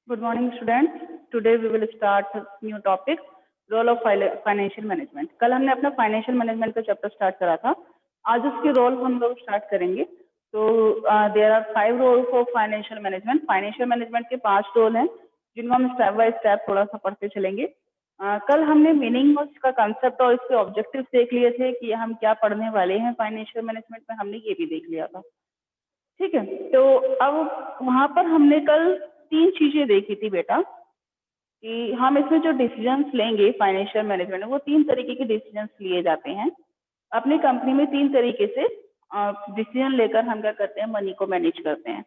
Good morning, students. Today we will start new topic, role of financial management. कल हमने अपना financial management का chapter start करा था. आज उसकी रोल हम लोग स्टार्ट करेंगे. तो there are 5 roles of financial management. Financial management के 5 रोल हैं जिनको हम स्टेप बाय स्टेप थोड़ा सा पढ़ते चलेंगे. कल हमने मीनिंग और इसका कंसेप्ट और इसके ऑब्जेक्टिव्स देख लिए थे कि हम क्या पढ़ने वाले हैं फाइनेंशियल मैनेजमेंट में. हमने ये भी देख लिया था. ठीक है. तो अब वहां पर हमने कल 3 चीजें देखी थी बेटा कि हम इसमें जो डिसीजंस लेंगे फाइनेंशियल मैनेजमेंट में वो 3 तरीके के डिसीजंस लिए जाते हैं. अपनी कंपनी में 3 तरीके से डिसीजन लेकर हम क्या करते हैं, मनी को मैनेज करते हैं,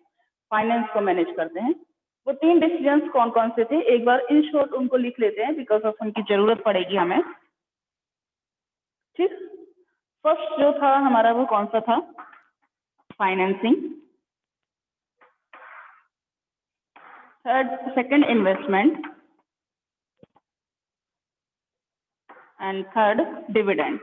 फाइनेंस को मैनेज करते हैं. वो 3 डिसीजंस कौन कौन से थे एक बार इन शॉर्ट उनको लिख लेते हैं बिकॉज ऑफ उनकी जरूरत पड़ेगी हमें. ठीक. फर्स्ट जो था हमारा वो कौन सा था, financing. Second investment and third dividend.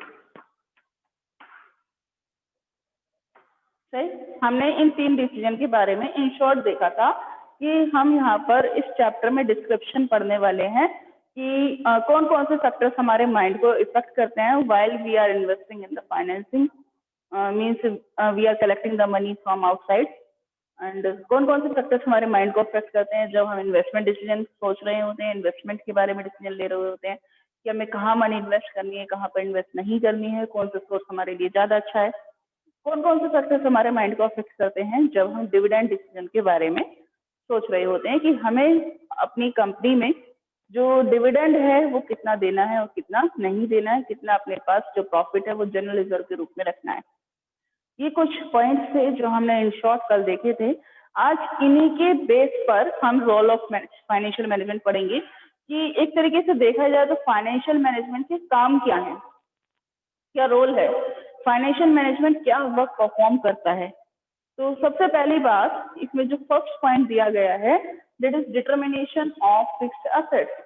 सही. हमने इन 3 डिसीजन के बारे में इन शॉर्ट देखा था कि हम यहाँ पर इस चैप्टर में डिस्क्रिप्शन पढ़ने वाले हैं कि कौन कौन से फैक्टर्स हमारे माइंड को इफेक्ट करते हैं while we are investing in the financing, means we are collecting the money from outside. And कौन कौन से फैक्टर्स हमारे माइंड को अफेक्ट करते हैं जब हम इन्वेस्टमेंट डिसीजन सोच रहे होते हैं, इन्वेस्टमेंट के बारे में डिसीजन ले रहे होते हैं कि हमें कहाँ मनी इन्वेस्ट करनी है, कहाँ पर इन्वेस्ट नहीं करनी है, कौन सा सोर्स हमारे लिए ज्यादा अच्छा है. कौन कौन से फैक्टर्स हमारे माइंड को अफेक्ट करते हैं जब हम डिविडेंड डिसीजन के बारे में सोच रहे होते हैं कि हमें अपनी कंपनी में जो डिविडेंड है वो कितना देना है और कितना नहीं देना है, कितना अपने पास जो प्रॉफिट है वो जनरल रिजर्व के रूप में रखना है. ये कुछ पॉइंट्स थे जो हमने इन शॉर्ट कल देखे थे. आज इन्हीं के बेस पर हम रोल ऑफ फाइनेंशियल मैनेजमेंट पढ़ेंगे कि एक तरीके से देखा जाए तो फाइनेंशियल मैनेजमेंट के काम क्या है, क्या रोल है, फाइनेंशियल मैनेजमेंट क्या वर्क परफॉर्म करता है. तो सबसे पहली बात इसमें जो फर्स्ट पॉइंट दिया गया है that is determination of fixed assets.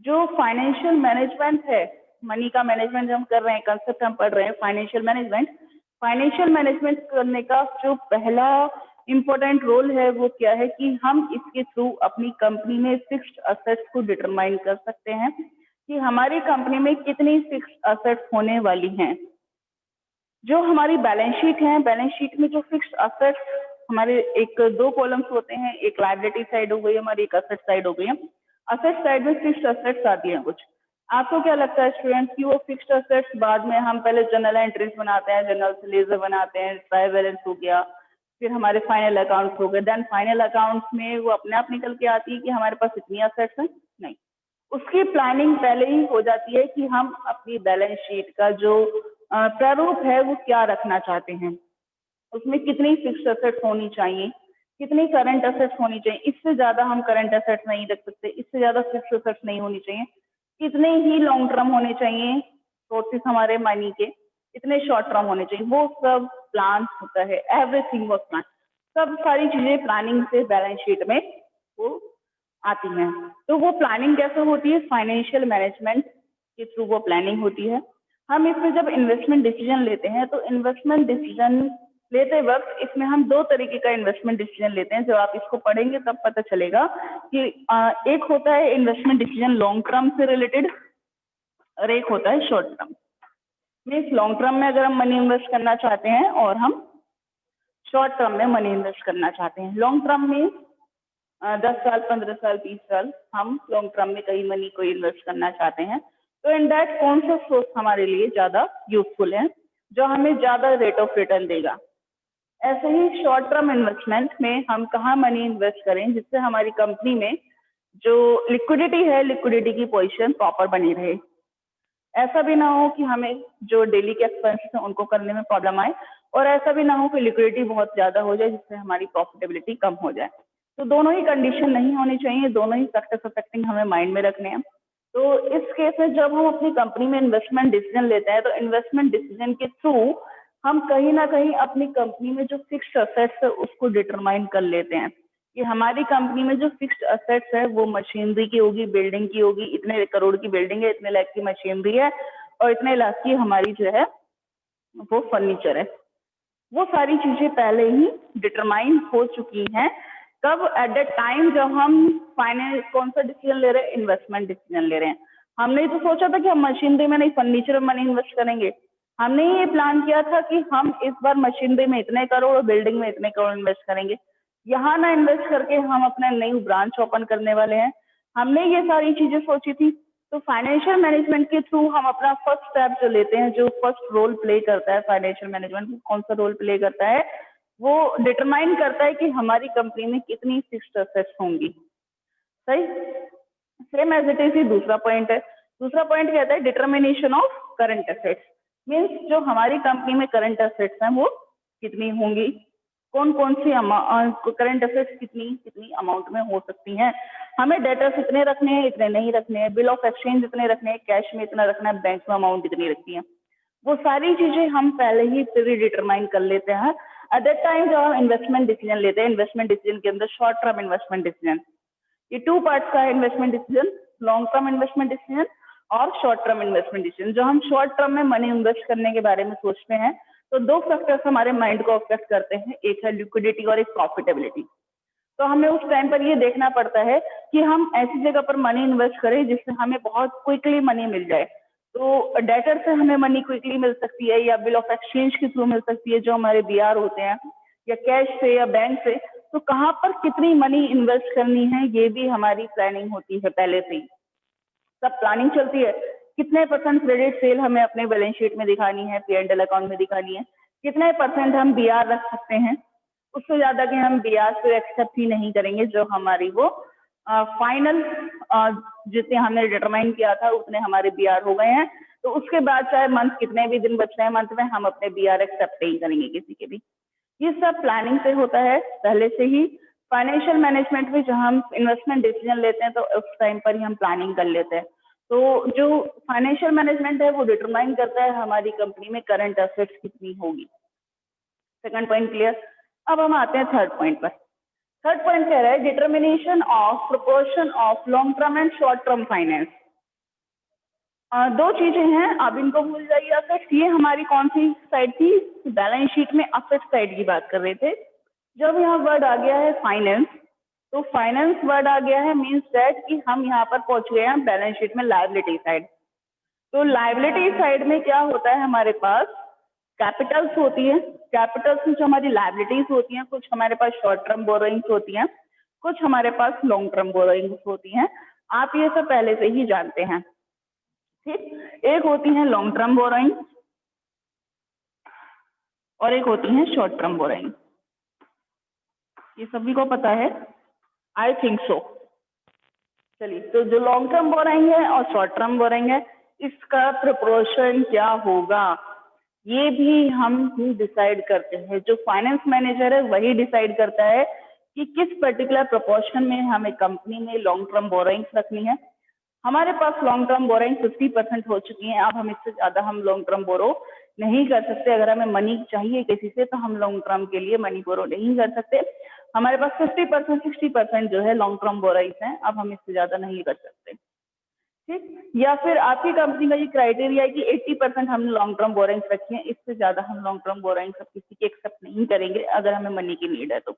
जो फाइनेंशियल मैनेजमेंट है, मनी का मैनेजमेंट हम कर रहे हैं, कंसेप्ट हम पढ़ रहे हैं फाइनेंशियल मैनेजमेंट. फाइनेंशियल मैनेजमेंट करने का जो पहला इंपॉर्टेंट रोल है वो क्या है कि हम इसके थ्रू अपनी कंपनी में फिक्स्ड असेट्स को डिटरमाइन कर सकते हैं कि हमारी कंपनी में कितनी फिक्स्ड असेट्स होने वाली हैं. जो हमारी बैलेंस शीट है, बैलेंस शीट में जो फिक्स्ड असेट्स हमारे एक 2 कॉलम्स होते हैं, एक लायबिलिटी साइड हो गई हमारी, एक असेट साइड हो गई है. असेट साइड में फिक्स्ड असेट्स आती हैं कुछ. आपको क्या लगता है स्टूडेंट्स की वो फिक्स्ड असेट्स बाद में हम पहले जर्नल एंट्रीज बनाते हैं, जर्नल से लेजर बनाते हैं, ट्रायल बैलेंस हो गया, फिर हमारे फाइनल अकाउंट्स हो गए, देन फाइनल अकाउंट्स में वो अपने आप निकल के आती है कि हमारे पास इतनी असेट्स हैं? नहीं. उसकी प्लानिंग पहले ही हो जाती है कि हम अपनी बैलेंस शीट का जो प्रारूप है वो क्या रखना चाहते हैं, उसमें कितनी फिक्स्ड असेट्स होनी चाहिए, कितनी करंट असेट्स होनी चाहिए. इससे ज्यादा हम करंट असेट्स नहीं रख सकते, इससे ज्यादा फिक्स्ड असेट्स नहीं होनी चाहिए. कितने ही लॉन्ग टर्म होने चाहिए सोर्सेस हमारे मनी के, इतने शॉर्ट टर्म होने चाहिए. वो सब प्लान होता है, एवरीथिंग वाज प्लान. सब सारी चीजें प्लानिंग से बैलेंस शीट में वो आती हैं. तो वो प्लानिंग कैसे होती है, फाइनेंशियल मैनेजमेंट के थ्रू वो प्लानिंग होती है. हम इसमें जब इन्वेस्टमेंट डिसीजन लेते हैं तो इन्वेस्टमेंट डिसीजन लेते वक्त इसमें हम 2 तरीके का इन्वेस्टमेंट डिसीजन लेते हैं. जब आप इसको पढ़ेंगे तब पता चलेगा कि एक होता है इन्वेस्टमेंट डिसीजन लॉन्ग टर्म से रिलेटेड और एक होता है short term. Means long term में अगर हम मनी इन्वेस्ट करना चाहते हैं और हम शॉर्ट टर्म में मनी इन्वेस्ट करना चाहते हैं. लॉन्ग टर्म में 10 साल, 15 साल, 20 साल हम लॉन्ग टर्म में कहीं मनी को इन्वेस्ट करना चाहते हैं. तो इन दैट कौन सा सोर्स हमारे लिए ज्यादा यूजफुल है, जो हमें ज्यादा रेट ऑफ रिटर्न देगा. ऐसे ही शॉर्ट टर्म इन्वेस्टमेंट में हम कहाँ मनी इन्वेस्ट करें जिससे हमारी कंपनी में जो लिक्विडिटी है, लिक्विडिटी की पोजीशन प्रॉपर बनी रहे. ऐसा भी ना हो कि हमें जो डेली के एक्सपेंसेस हैं उनको करने में प्रॉब्लम आए और ऐसा भी ना हो कि लिक्विडिटी बहुत ज्यादा हो जाए जिससे हमारी प्रॉफिटेबिलिटी कम हो जाए. तो दोनों ही कंडीशन नहीं होनी चाहिए, दोनों ही फैक्टर्स अफेक्टिंग हमें माइंड में रखने हैं. तो इस केस में जब हम अपनी कंपनी में इन्वेस्टमेंट डिसीजन लेते हैं तो इन्वेस्टमेंट डिसीजन के थ्रू हम कहीं ना कहीं अपनी कंपनी में जो फिक्स्ड असेट्स है उसको डिटरमाइन कर लेते हैं कि हमारी कंपनी में जो फिक्स्ड असेट्स है वो मशीनरी की होगी, बिल्डिंग की होगी. इतने करोड़ की बिल्डिंग है, इतने लाख की मशीनरी है और इतने लाख की हमारी जो है वो फर्नीचर है. वो सारी चीजें पहले ही डिटरमाइन हो चुकी हैं कब? एट द टाइम जब हम फाइनेंस कौन सा डिसीजन ले रहे हैं? इन्वेस्टमेंट डिसीजन ले रहे हैं। हमने तो सोचा था कि हम मशीनरी में नहीं फर्नीचर में मनी इन्वेस्ट करेंगे। हमने ये प्लान किया था कि हम इस बार मशीनरी में इतने करोड़ और बिल्डिंग में इतने करोड़ इन्वेस्ट करेंगे। यहाँ ना इन्वेस्ट करके हम अपना नई ब्रांच ओपन करने वाले हैं। हमने ये सारी चीजें सोची थी। तो फाइनेंशियल मैनेजमेंट के थ्रू हम अपना फर्स्ट स्टेप जो लेते हैं, जो फर्स्ट रोल प्ले करता है फाइनेंशियल मैनेजमेंट, कौन सा रोल प्ले करता है, वो डिटरमाइन करता है कि हमारी कंपनी में कितनी फिक्स्ड एसेट्स होंगी। सही? सेम एज इट इज ही दूसरा पॉइंट है। दूसरा पॉइंट कहता है determination of current assets, means जो हमारी कंपनी में करंट एसेट्स हैं वो कितनी होंगी, कौन कौन सी करंट एसेट्स कितनी कितनी अमाउंट में हो सकती हैं। हमें डेटर्स इतने रखने हैं, इतने नहीं रखने हैं, बिल ऑफ एक्सचेंज इतने रखने हैं, कैश में इतना रखना है, बैंक में अमाउंट इतनी रखनी है। वो सारी चीजें हम पहले ही प्री डिटरमाइन कर लेते हैं। एट दैट टाइम जब हम इन्वेस्टमेंट डिसीजन लेते हैं, इन्वेस्टमेंट डिसीजन के अंदर शॉर्ट टर्म इन्वेस्टमेंट डिसीजन, ये 2 पार्ट्स का है investment decision, long term investment decision और शॉर्ट टर्म इन्वेस्टमेंट डिसीजन। जो हम शॉर्ट टर्म में मनी इन्वेस्ट करने के बारे में सोचते हैं तो 2 फैक्टर्स हमारे माइंड को अफेक्ट करते हैं, एक है लिक्विडिटी और एक प्रॉफिटेबिलिटी। तो हमें उस टाइम पर ये देखना पड़ता है कि हम ऐसी जगह पर मनी इन्वेस्ट करें जिससे हमें बहुत क्विकली मनी मिल जाए। तो डेटर से हमें मनी क्विकली मिल सकती है या बिल ऑफ एक्सचेंज के थ्रू मिल सकती है जो हमारे बीआर होते हैं, या कैश से या बैंक से। तो कहाँ पर कितनी मनी इन्वेस्ट करनी है ये भी हमारी प्लानिंग होती है पहले से ही, सब प्लानिंग चलती है। कितने परसेंट क्रेडिट सेल हमें अपने बैलेंस शीट में दिखानी है, P&L अकाउंट में दिखानी है, कितने परसेंट हम बीआर रख सकते हैं, उससे ज्यादा कि हम बीआर से एक्सेप्ट ही नहीं करेंगे। जो हमारी वो फाइनल जितने हमने डिटरमाइन किया था उतने हमारे बीआर हो गए हैं, तो उसके बाद चाहे मंथ कितने भी दिन बच रहे हैं मंथ में, हम अपने बीआर एक्सेप्ट नहीं करेंगे किसी के भी। ये सब प्लानिंग से होता है पहले से ही। फाइनेंशियल मैनेजमेंट में जब हम इन्वेस्टमेंट डिसीजन लेते हैं तो उस टाइम पर ही हम प्लानिंग कर लेते हैं। तो जो फाइनेंशियल मैनेजमेंट है वो डिटरमाइन करता है हमारी कंपनी में करंट एसेट्स कितनी होगी। Second point clear. अब हम आते हैं थर्ड पॉइंट पर। थर्ड पॉइंट कह रहा है determination of proportion of long term and short term finance. 2 चीजें हैं, अब इनको भूल जाइए। असेट्स, ये हमारी कौन सी साइड थी? बैलेंस शीट में असेट साइड की बात कर रहे थे। जब यहाँ वर्ड आ गया है फाइनेंस, तो फाइनेंस वर्ड आ गया है मीन्स दैट कि हम यहाँ पर पहुंच गए हैं बैलेंस शीट में लायबिलिटी साइड। तो लायबिलिटी साइड में क्या होता है, हमारे पास कैपिटल्स होती है। कैपिटल्स में जो हमारी लायबिलिटीज होती हैं, कुछ हमारे पास शॉर्ट टर्म बोरोइंग्स होती हैं, कुछ हमारे पास लॉन्ग टर्म बोरोइंग्स होती हैं। आप ये सब पहले से ही जानते हैं, ठीक। एक होती है लॉन्ग टर्म बोरोइंग्स और एक होती है शॉर्ट टर्म बोरोइंग्स। ये सभी को पता है, आई थिंक सो। चलिए, तो जो लॉन्ग टर्म बोरोइंग है और शॉर्ट टर्म बोरोइंग है, इसका प्रोपोर्शन क्या होगा ये भी हम ही डिसाइड करते हैं। जो फाइनेंस मैनेजर है वही डिसाइड करता है कि किस पर्टिकुलर प्रोपोर्शन में हमें कंपनी में लॉन्ग टर्म बोरोइंग्स रखनी है। हमारे पास लॉन्ग टर्म बोरोइंग 50% हो चुकी हैं। अब हम इससे ज्यादा हम लॉन्ग टर्म बोरो नहीं कर सकते। अगर हमें मनी चाहिए किसी से तो हम लॉन्ग टर्म के लिए मनी बोरो नहीं कर सकते। हमारे पास 50% 60% जो है लॉन्ग टर्म बोरोइंग्स हैं। अब हम इससे ज्यादा नहीं कर सकते, ठीक। या फिर आपकी कंपनी का ये क्राइटेरिया है कि 80% हमने लॉन्ग टर्म बोरोइंग्स रखी है, इससे ज्यादा हम लॉन्ग टर्म बोरोइंग्स अब किसी की एक्सेप्ट नहीं करेंगे अगर हमें मनी की नीड है तो।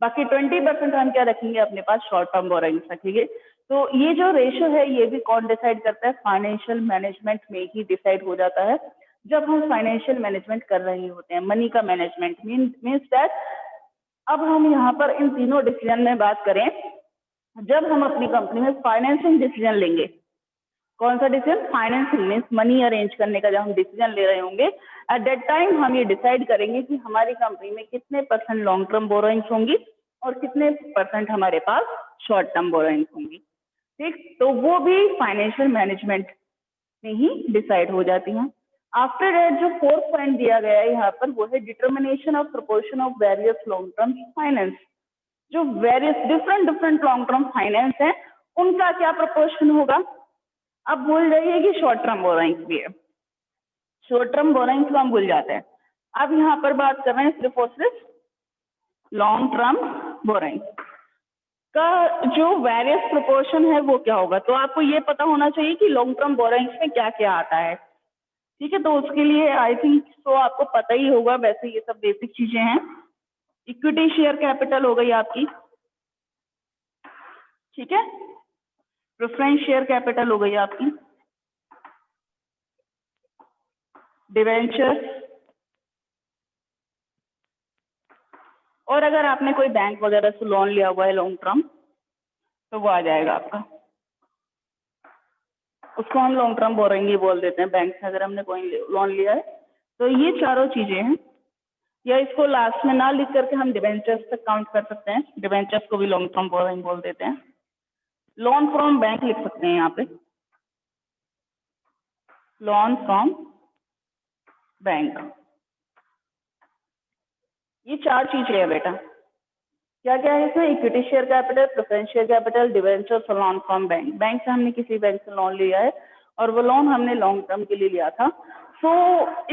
बाकी 20% हम क्या रखेंगे, अपने पास शॉर्ट टर्म बोरोइंग्स रखेंगे। तो ये जो रेशियो है ये भी कौन डिसाइड करता है? फाइनेंशियल मैनेजमेंट में ही डिसाइड हो जाता है। जब हम फाइनेंशियल मैनेजमेंट कर रहे होते हैं, मनी का मैनेजमेंट मीन्स दैट। अब हम यहाँ पर इन तीनों डिसीजन में बात करें, जब हम अपनी कंपनी में फाइनेंसिंग डिसीजन लेंगे, कौन सा decision? Financing means money arrange करने का जब हम डिसीजन ले रहे होंगे, एट दैट टाइम हम ये डिसाइड करेंगे कि हमारी कंपनी में कितने परसेंट लॉन्ग टर्म बोरोइंग्स होंगी और कितने परसेंट हमारे पास शॉर्ट टर्म बोरोइंग्स होंगी, ठीक। तो वो भी फाइनेंशियल मैनेजमेंट में ही डिसाइड हो जाती हैं। आफ्टर दैट जो फोर्थ पॉइंट दिया गया है यहाँ पर वो है determination of proportion of various long term finance. जो various different long term finance है उनका क्या प्रोपोर्शन होगा। अब भूल जाइए कि शॉर्ट टर्म बोरोइंग्स भी है, शॉर्ट टर्म बोरोइंग्स को हम भूल जाते हैं। अब यहाँ पर बात कर रहे हैं सिर्फ और सिर्फ लॉन्ग टर्म बोरोइंग्स का जो वेरियस प्रोपोर्शन है वो क्या होगा। तो आपको ये पता होना चाहिए कि लॉन्ग टर्म बोरोइंग्स में क्या क्या आता है, ठीक है। तो उसके लिए आई थिंक तो आपको पता ही होगा, वैसे ये सब बेसिक चीजें हैं। इक्विटी शेयर कैपिटल हो गई आपकी, ठीक है, प्रेफरेंस शेयर कैपिटल हो गई आपकी, डिवेंचर, और अगर आपने कोई बैंक वगैरह से लोन लिया हुआ है लॉन्ग टर्म तो वो आ जाएगा आपका, उसको हम लॉन्ग टर्म बोरोइंग बोल देते हैं। बैंक से अगर हमने कोई लोन लिया है तो ये चारों चीजें हैं, या इसको लास्ट में ना लिख करके हम डिवेंचर्स तक काउंट कर सकते हैं, डिवेंचर्स को भी लॉन्ग टर्म बोरोइंग बोल देते हैं। लोन फ्रॉम बैंक लिख सकते हैं यहाँ पे, लोन फ्रॉम बैंक, ये चार चीजें है बेटा। क्या क्या है इसमें, equity share capital, preference share capital, debentures और लोन फ्रॉम बैंक। बैंक से हमने किसी बैंक से लोन लिया है और वो लोन हमने लॉन्ग टर्म के लिए लिया था, तो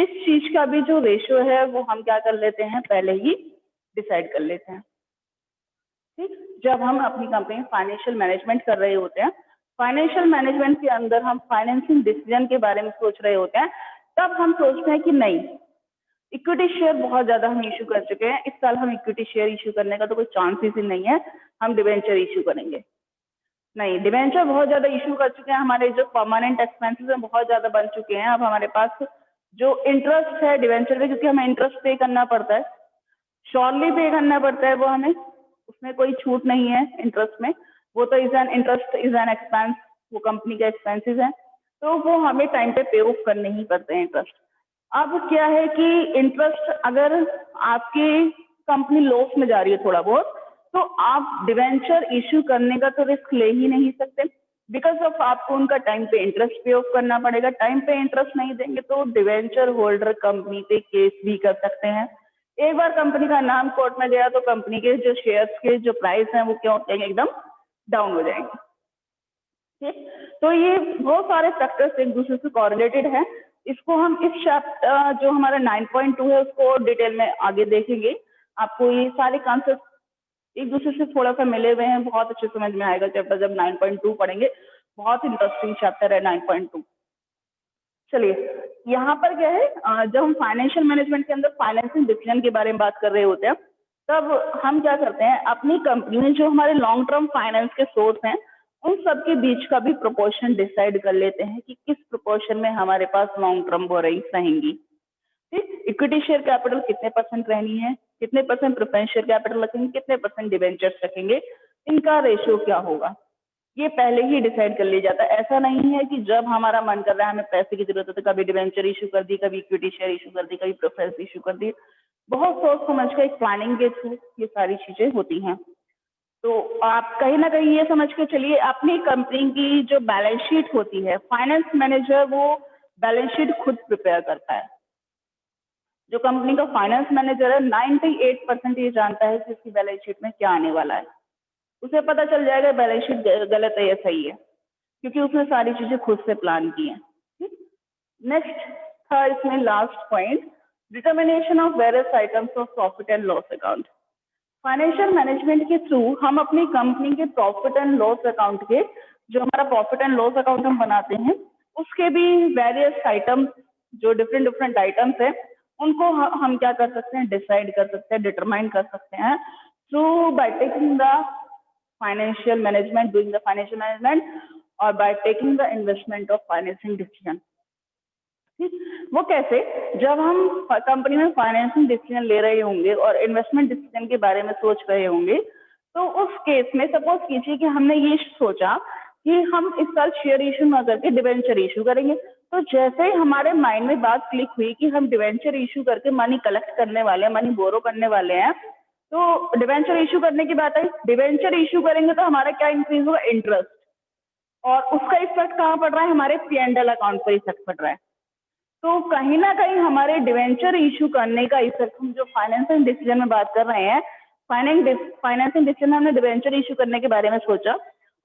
इस चीज का भी जो रेशियो है वो हम क्या कर लेते हैं, पहले ही डिसाइड कर लेते हैं। ठीक, जब हम अपनी कंपनी में फाइनेंशियल मैनेजमेंट कर रहे होते हैं, फाइनेंशियल मैनेजमेंट के अंदर हम फाइनेंसिंग डिसीजन के बारे में सोच रहे होते हैं, तब हम सोचते हैं कि नहीं, इक्विटी शेयर बहुत ज्यादा हम इश्यू कर चुके हैं, इस साल हम इक्विटी शेयर इश्यू करने का तो कोई चांसेस ही नहीं है, हम डिवेंचर इश्यू करेंगे। नहीं, डिवेंचर बहुत ज्यादा इश्यू कर चुके हैं, हमारे जो परमानेंट एक्सपेंसेस हैं बहुत ज्यादा बन चुके हैं, अब हमारे पास जो इंटरेस्ट है डिवेंचर पे, क्योंकि हमें इंटरेस्ट पे करना पड़ता है, श्योरली पे करना पड़ता है वो हमें, उसमें कोई छूट नहीं है इंटरेस्ट में, वो तो is an interest is an expense, वो कंपनी के एक्सपेंसेस हैं, तो वो हमें टाइम पे पे ऑफ करने ही पड़ते हैं इंटरेस्ट। अब क्या है कि इंटरेस्ट अगर आपकी कंपनी लॉस में जा रही है थोड़ा बहुत, तो आप डिवेंचर इश्यू करने का तो रिस्क ले ही नहीं सकते, बिकॉज ऑफ आपको उनका टाइम पे इंटरेस्ट पे ऑफ करना पड़ेगा। टाइम पे इंटरेस्ट नहीं देंगे तो डिवेंचर होल्डर कंपनी पे केस भी कर सकते हैं। एक बार कंपनी का नाम कोर्ट में गया तो कंपनी के जो शेयर्स के जो प्राइस हैं वो क्या हो जाएंगे, एकदम डाउन हो जाएंगे। ठीक, तो ये बहुत सारे फैक्टर्स एक दूसरे से कॉरिलेटेड हैं, इसको हम इस चैप्टर जो हमारा 9.2 है उसको डिटेल में आगे देखेंगे। आपको ये सारे कॉन्सेप्ट एक दूसरे से थोड़ा सा मिले हुए हैं, बहुत अच्छे समझ में आएगा चैप्टर जब 9.2 पढ़ेंगे, बहुत इंटरेस्टिंग चैप्टर है 9.2। चलिए, यहाँ पर क्या है, जब हम फाइनेंशियल मैनेजमेंट के अंदर फाइनेंसिंग डिसीजन के बारे में बात कर रहे होते हैं, तब हम क्या करते हैं, अपनी कंपनी में जो हमारे लॉन्ग टर्म फाइनेंस के सोर्स हैं उन सब के बीच का भी प्रोपोर्शन डिसाइड कर लेते हैं कि किस प्रोपोर्शन में हमारे पास लॉन्ग टर्म बोरोइंग्स रहेंगी। ठीक, इक्विटी शेयर कैपिटल कितने परसेंट रहनी है, कितने परसेंट प्रेफरेंस शेयर कैपिटल रखेंगे, कितने परसेंट डिवेंचर्स रखेंगे, इनका रेशियो क्या होगा, ये पहले ही डिसाइड कर लिया जाता है। ऐसा नहीं है कि जब हमारा मन कर रहा है, हमें पैसे की जरूरत है तो कभी डिवेंचर इशू कर दी, कभी इक्विटी शेयर इशू कर दी, कभी प्रेफरेंस इशू कर दी। बहुत सोच समझ के एक प्लानिंग के थ्रू ये सारी चीजें होती हैं। तो आप कहीं ना कहीं ये समझ के चलिए, अपनी कंपनी की जो बैलेंस शीट होती है, फाइनेंस मैनेजर वो बैलेंस शीट खुद प्रिपेयर करता है। जो कंपनी का फाइनेंस मैनेजर है 98% ये जानता है कि उसकी बैलेंस शीट में क्या आने वाला है, उसे पता चल जाएगा बैलेंस शीट गलत है या सही है, क्योंकि उसने सारी चीजें खुद से प्लान की है। नेक्स्ट था इसमें last point, determination of various items of profit and loss account. Financial management के थ्रू हम अपनी कंपनी के प्रॉफिट एंड लॉस अकाउंट के, जो हमारा प्रॉफिट एंड लॉस अकाउंट हम बनाते हैं, उसके भी वेरियस आइटम्स, जो डिफरेंट डिफरेंट आइटम्स है, उनको हम क्या कर सकते हैं, डिसाइड कर सकते हैं, डिटरमाइन कर सकते हैं through by taking the financial management, doing the financial management, और by taking the investment of financing decision. ठीक, वो कैसे, जब हम कंपनी में फाइनेंसिंग डिसीजन ले रहे होंगे और इन्वेस्टमेंट डिसीजन के बारे में सोच रहे होंगे, तो उस केस में सपोज कीजिए कि हमने ये सोचा कि हम इस साल शेयर इशू ना करके डिवेंचर इशू करेंगे, तो जैसे ही हमारे माइंड में बात क्लिक हुई कि हम डिवेंचर इशू करके मनी कलेक्ट करने वाले हैं, मनी बोरो करने वाले हैं, तो डिवेंचर इशू करने की बात आई, डिवेंचर इशू करेंगे तो हमारा क्या इंक्रीज होगा, इंटरेस्ट, और उसका इफेक्ट कहाँ पड़ रहा है, हमारे P&L अकाउंट पर इफेक्ट पड़ रहा है। तो कहीं ना कहीं हमारे डिवेंचर इशू करने का इफेक्ट, हम जो फाइनेंसिंग डिसीजन में बात कर रहे हैं, फाइनेंसिंग डिसीजन में हमने डिवेंचर इशू करने के बारे में सोचा,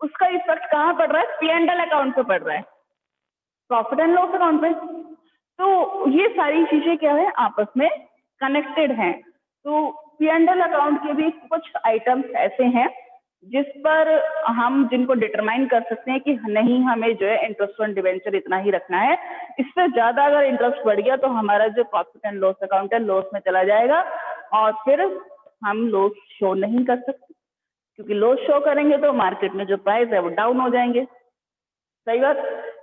उसका इफेक्ट कहाँ पड़ रहा है, P&L अकाउंट पे पड़ रहा है, प्रॉफिट एंड लॉस अकाउंट पे। तो ये सारी चीजें क्या है, आपस में कनेक्टेड हैं। तो P&L अकाउंट के भी कुछ आइटम्स ऐसे हैं जिस पर हम जिनको डिटरमाइन कर सकते हैं कि नहीं, हमें जो है इंटरेस्ट ऑन डिवेंचर इतना ही रखना है, इससे ज्यादा अगर इंटरेस्ट बढ़ गया तो हमारा जो प्रॉफिट एंड लॉस अकाउंट है लॉस में चला जाएगा और फिर हम लॉस शो नहीं कर सकते, क्योंकि लॉस शो करेंगे तो मार्केट में जो प्राइस है वो डाउन हो जाएंगे। सही बात।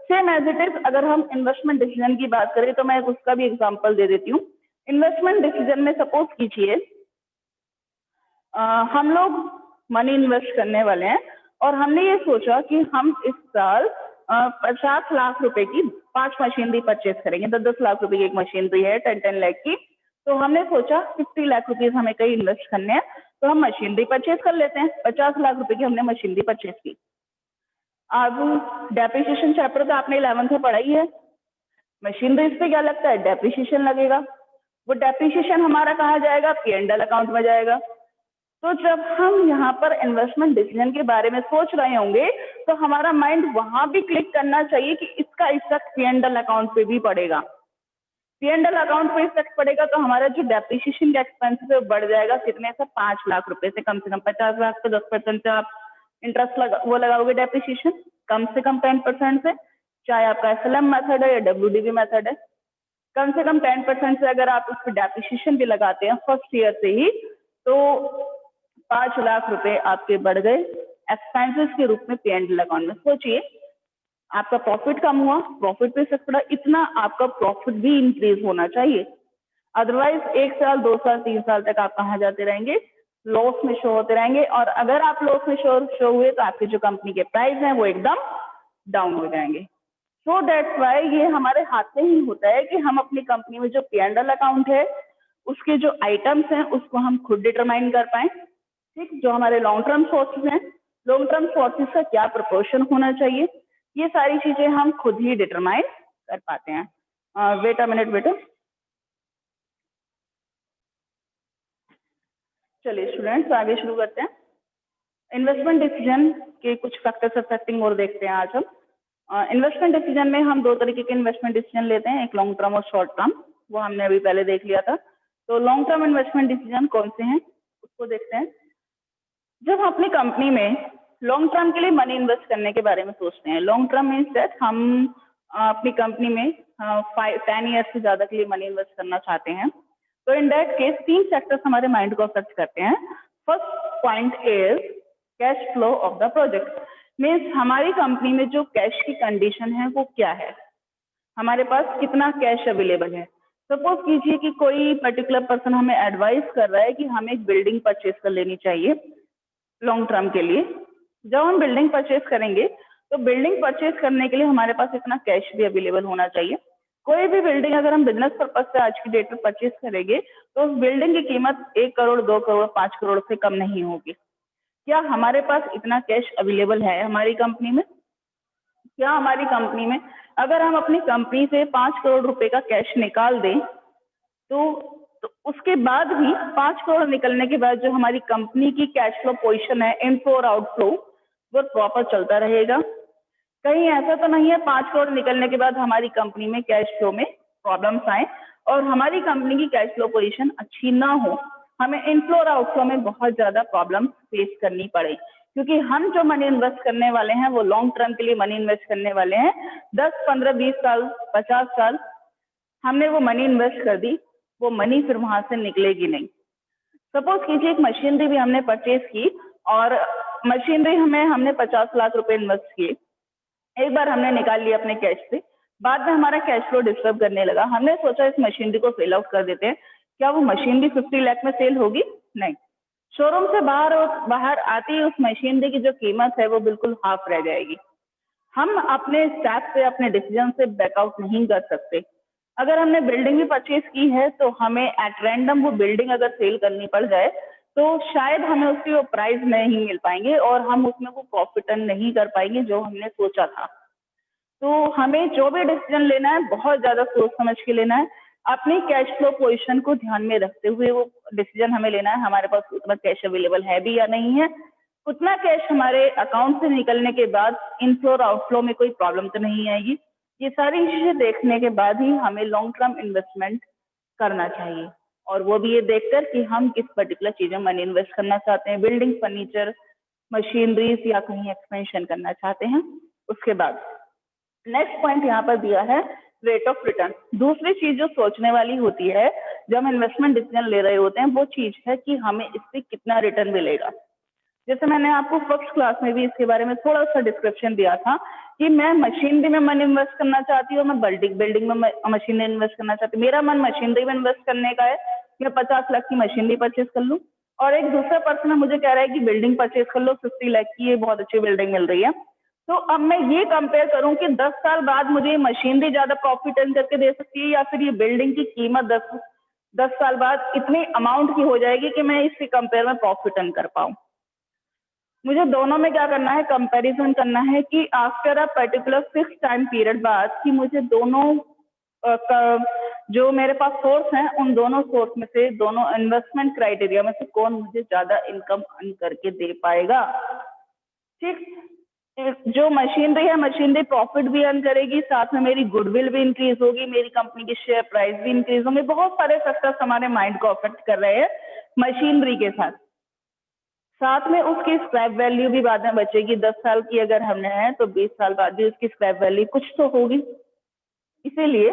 सेम एज इट इज अगर हम इन्वेस्टमेंट डिसीजन की बात करें तो मैं उसका भी एग्जांपल दे देती हूँ। इन्वेस्टमेंट डिसीजन में सपोज कीजिए हम लोग मनी इन्वेस्ट करने वाले हैं और हमने ये सोचा कि हम इस साल 50 लाख रुपए की 5 मशीनरी परचेज करेंगे। 10-10 लाख रुपए की एक मशीनरी है 10-10 लाख की। तो हमने सोचा 50 लाख रुपीज हमें कहीं इन्वेस्ट करने हैं तो हम मशीनरी परचेज कर लेते हैं। 50 लाख रुपए की हमने मशीनरी परचेज की। अब डेप्रिसिएशन चैप्टर तो आपने 11th में पढ़ा ही है। मशीनरी पे क्या लगता है? डेप्रिसिएशन लगेगा। वो डेप्रिसिएशन हमारा कहाँ जाएगा? P&L अकाउंट में जाएगा। तो जब हम यहाँ पर इन्वेस्टमेंट डिसीजन के बारे में सोच रहे होंगे तो हमारा माइंड वहां भी क्लिक करना चाहिए कि इसका इफेक्ट P&L अकाउंट पे भी पड़ेगा। P&L अकाउंट पे इफेक्ट पड़ेगा तो हमारा जो डेप्रिसिएशन का एक्सपेंस है बढ़ जाएगा। कितने से? 5 लाख रुपए से कम 50 लाख पे 10% से आप इंटरेस्ट वो लगाओगे डेप्रिसिएशन, कम से कम 10% से, चाहे आपका SLM मेथड है या WDV मेथड है। कम से कम 10% से अगर आप उस पर डेप्रिसिएशन भी लगाते हैं फर्स्ट ईयर से ही तो 5 लाख रुपए आपके बढ़ गए एक्सपेंसेस के रूप में P&L अकाउंट में। सोचिए आपका प्रॉफिट कम हुआ, प्रॉफिट पे इफेक्ट पड़ा, इतना आपका प्रॉफिट भी इंक्रीज होना चाहिए। अदरवाइज 1 साल 2 साल 3 साल तक आप कहाँ जाते रहेंगे? लॉस में शो होते रहेंगे। और अगर आप लॉस में शो हुए तो आपकी जो कंपनी के प्राइस हैं वो एकदम डाउन हो जाएंगे। सो दैट्स वाई ये हमारे हाथ में ही होता है कि हम अपनी कंपनी में जो P&L अकाउंट है उसके जो आइटम्स हैं उसको हम खुद डिटरमाइन कर पाए। ठीक, जो हमारे लॉन्ग टर्म सोर्सेज हैं, लॉन्ग टर्म सोर्सेज का क्या प्रोपोर्शन होना चाहिए, ये सारी चीजें हम खुद ही डिटरमाइन कर पाते हैं। वेट अ मिनट बेटा। चलिए स्टूडेंट्स आगे शुरू करते हैं। इन्वेस्टमेंट डिसीजन के कुछ फैक्टर्स अफेक्टिंग और देखते हैं आज हम। इन्वेस्टमेंट डिसीजन में हम 2 तरीके के इन्वेस्टमेंट डिसीजन लेते हैं, एक लॉन्ग टर्म और शॉर्ट टर्म। वो हमने अभी पहले देख लिया था। तो लॉन्ग टर्म इन्वेस्टमेंट डिसीजन कौन से हैं उसको देखते हैं। जब हम अपनी कंपनी में लॉन्ग टर्म के लिए मनी इन्वेस्ट करने के बारे में सोचते हैं, लॉन्ग टर्म मीन्स दैट हम अपनी कंपनी में 10 ईयर्स से ज्यादा के लिए मनी इन्वेस्ट करना चाहते हैं, तो इन दैट केस 3 फैक्टर्स हमारे माइंड को अफेक्ट करते हैं। First point is cash flow of the project. Means हमारी कंपनी में जो कैश की कंडीशन है वो क्या है, हमारे पास कितना कैश अवेलेबल है। सपोज कीजिए कि कोई पर्टिकुलर पर्सन हमें एडवाइस कर रहा है कि हमें एक बिल्डिंग परचेज कर लेनी चाहिए लॉन्ग टर्म के लिए। जब हम बिल्डिंग परचेज करेंगे तो बिल्डिंग परचेज करने के लिए हमारे पास इतना कैश भी अवेलेबल होना चाहिए। कोई भी बिल्डिंग अगर हम बिजनेस पर्पज से आज की डेट में परचेज करेंगे तो उस बिल्डिंग की कीमत 1 करोड़ 2 करोड़ 5 करोड़ से कम नहीं होगी। क्या हमारे पास इतना कैश अवेलेबल है हमारी कंपनी में? क्या हमारी कंपनी में अगर हम अपनी कंपनी से 5 करोड़ रुपए का कैश निकाल दें तो उसके बाद भी 5 करोड़ निकलने के बाद जो हमारी कंपनी की कैश फ्लो पोजीशन है, इनफ्लो और आउटफ्लो, वो प्रॉपर चलता रहेगा? कहीं ऐसा तो नहीं है 5 करोड़ निकलने के बाद हमारी कंपनी में कैश फ्लो में प्रॉब्लम्स आए और हमारी कंपनी की कैश फ्लो पोजीशन अच्छी ना हो, हमें इनफ्लो और आउटफ्लो में बहुत ज्यादा प्रॉब्लम फेस करनी पड़े, क्योंकि हम जो मनी इन्वेस्ट करने वाले हैं वो लॉन्ग टर्म के लिए मनी इन्वेस्ट करने वाले हैं। 10, 15, 20 साल, 50 साल हमने वो मनी इन्वेस्ट कर दी, वो मनी फिर वहां से निकलेगी नहीं। सपोज कीजिए एक मशीनरी भी हमने परचेज की और मशीनरी हमने 50 लाख रुपए इन्वेस्ट किए, एक बार हमने निकाल लिया अपने कैश से, बाद में हमारा कैश फ्लो डिस्टर्ब करने लगा, हमने सोचा इस मशीनरी को सेल आउट कर देते हैं। क्या वो मशीनरी 50 लाख में सेल होगी? नहीं। शोरूम से बाहर आती ही उस मशीनरी की जो कीमत है वो बिल्कुल हाफ रह जाएगी। हम अपने स्टेप से, अपने डिसीजन से बैकआउट नहीं कर सकते। अगर हमने बिल्डिंग भी परचेज की है तो हमें एट रैंडम वो बिल्डिंग अगर सेल करनी पड़ जाए तो शायद हमें उसकी वो प्राइस नहीं मिल पाएंगे और हम उसमें वो प्रॉफिट अर्न नहीं कर पाएंगे जो हमने सोचा था। तो हमें जो भी डिसीजन लेना है बहुत ज्यादा सोच समझ के लेना है, अपनी कैश फ्लो पोजीशन को ध्यान में रखते हुए वो डिसीजन हमें लेना है। हमारे पास उतना कैश अवेलेबल है भी या नहीं है, उतना कैश हमारे अकाउंट से निकलने के बाद इनफ्लो और आउटफ्लो में कोई प्रॉब्लम तो नहीं आएगी। ये सारी चीजें देखने के बाद ही हमें लॉन्ग टर्म इन्वेस्टमेंट करना चाहिए, और वो भी ये देखकर कि हम किस पर्टिकुलर चीज में मनी इन्वेस्ट करना चाहते हैं, बिल्डिंग, फर्नीचर, मशीनरीज या कहीं एक्सपेंशन करना चाहते हैं। उसके बाद नेक्स्ट पॉइंट यहाँ पर दिया है रेट ऑफ रिटर्न। दूसरी चीज जो सोचने वाली होती है जब हम इन्वेस्टमेंट डिसीजन ले रहे होते हैं वो चीज है कि हमें इससे कितना रिटर्न मिलेगा। जैसे मैंने आपको फर्स्ट क्लास में भी इसके बारे में थोड़ा सा डिस्क्रिप्शन दिया था कि मैं मशीनरी में मनी इन्वेस्ट करना चाहती हूँ, मैं बिल्डिंग में मशीनरी इन्वेस्ट करना चाहती हूँ। मेरा मन मशीनरी में इन्वेस्ट करने का है, मैं 50 लाख की मशीनरी परचेज कर लूँ, और एक दूसरा पर्सन मुझे कह रहा है कि बिल्डिंग परचेज कर लो 50 लाख की, ये बहुत अच्छी बिल्डिंग मिल रही है। तो अब मैं ये कंपेयर करूं कि 10 साल बाद मुझे मशीनरी ज्यादा प्रॉफिट अर्न करके दे सकती है, या फिर ये बिल्डिंग की कीमत 10 साल बाद इतनी अमाउंट की हो जाएगी कि मैं इसके कंपेयर में प्रॉफिट अर्न कर पाऊं। मुझे दोनों में क्या करना है, कंपैरिजन करना है कि after a particular fix time period बाद कि मुझे दोनों जो मेरे पास सोर्स हैं उन दोनों सोर्स में से, दोनों इन्वेस्टमेंट क्राइटेरिया में से कौन मुझे ज्यादा इनकम अर्न करके दे पाएगा। ठीक, जो मशीनरी है मशीनरी प्रॉफिट भी अर्न करेगी, साथ में मेरी गुडविल भी इंक्रीज होगी, मेरी कंपनी की शेयर प्राइस भी इंक्रीज होंगे। बहुत सारे फैक्टर्स हमारे माइंड को अफेक्ट कर रहे हैं मशीनरी के साथ। साथ में उसकी स्क्रैप वैल्यू भी बाद में बचेगी। 10 साल की अगर हमने है तो 20 साल बाद भी उसकी स्क्रैप वैल्यू कुछ तो होगी। इसीलिए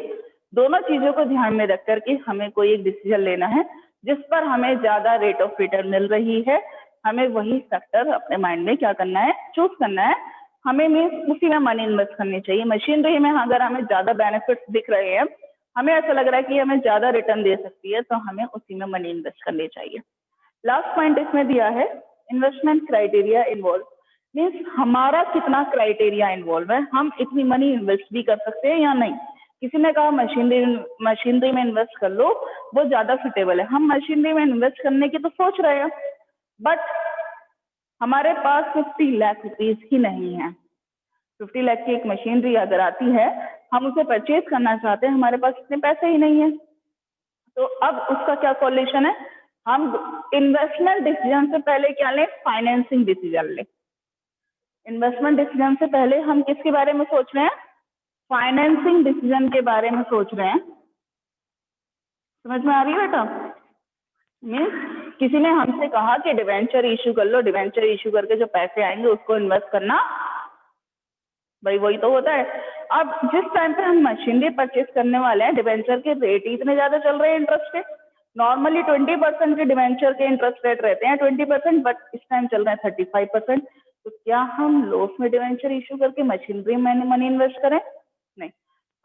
दोनों चीजों को ध्यान में रख करके हमें कोई एक डिसीजन लेना है जिस पर हमें ज्यादा रेट ऑफ रिटर्न मिल रही है। हमें वही सेक्टर अपने माइंड में क्या करना है, चूज करना है। हमें मीन्स उसी में मनी इन्वेस्ट करनी चाहिए। मशीनरी में अगर हमें ज्यादा बेनिफिट्स दिख रहे हैं, हमें ऐसा लग रहा है कि हमें ज्यादा रिटर्न दे सकती है, तो हमें उसी में मनी इन्वेस्ट करनी चाहिए। लास्ट पॉइंट इसमें दिया है, इन्वेस्टमेंट क्राइटेरिया इन्वॉल्व, मीन्स हमारा कितना क्राइटेरिया इन्वॉल्व है, हम इतनी मनी इन्वेस्ट भी कर सकते हैं या नहीं। किसी ने कहा मशीनरी में इन्वेस्ट कर लो, वो ज्यादा सुटेबल है। हम मशीनरी में इन्वेस्ट करने की तो सोच रहे हैं, बट हमारे पास 50 लाख रुपीज ही नहीं है। 50 लाख की एक मशीनरी अगर आती है, हम उसे परचेज करना चाहते हैं, हमारे पास इतने पैसे ही नहीं है। तो अब उसका क्या सॉल्यूशन है, हम इन्वेस्टमेंट डिसीजन से पहले क्या लें, फाइनेंसिंग डिसीजन लें। इन्वेस्टमेंट डिसीजन से पहले हम किसके बारे में सोच रहे हैं, फाइनेंसिंग डिसीजन के बारे में सोच रहे हैं। समझ में आ रही है बेटा? मीन्स किसी ने हमसे कहा कि डिवेंचर इश्यू कर लो, डिवेंचर इश्यू करके जो पैसे आएंगे उसको इन्वेस्ट करना, भाई वही तो होता है। अब जिस टाइम पे हम मशीनरी परचेज करने वाले हैं, डिवेंचर के रेट ही इतने ज्यादा चल रहे हैं इंटरेस्ट के। नॉर्मली 20% के डिवेंचर के इंटरेस्ट रेट रहते हैं 20%, बट इस टाइम चल रहे हैं 35%। तो क्या हम लॉस में डिवेंचर इश्यू करके मशीनरी में मनी इन्वेस्ट करें? नहीं।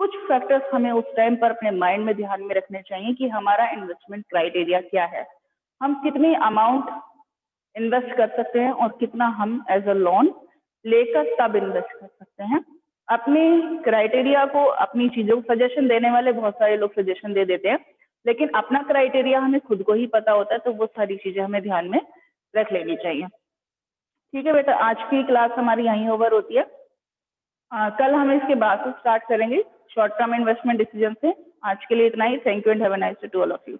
कुछ फैक्टर्स हमें उस टाइम पर अपने माइंड में ध्यान में रखने चाहिए कि हमारा इन्वेस्टमेंट क्राइटेरिया क्या है, हम कितनी अमाउंट इन्वेस्ट कर सकते हैं और कितना हम एज अ लोन लेकर तब इन्वेस्ट कर सकते हैं। अपनी क्राइटेरिया को, अपनी चीजों को सजेशन देने वाले बहुत सारे लोग सजेशन दे देते हैं, लेकिन अपना क्राइटेरिया हमें खुद को ही पता होता है, तो वो सारी चीजें हमें ध्यान में रख लेनी चाहिए। ठीक है बेटा, आज की क्लास हमारी यहीं ओवर होती है। कल हम इसके बाद से स्टार्ट करेंगे शॉर्ट टर्म इन्वेस्टमेंट डिसीजन से। आज के लिए इतना ही। Thank you and have a nice day to all of you.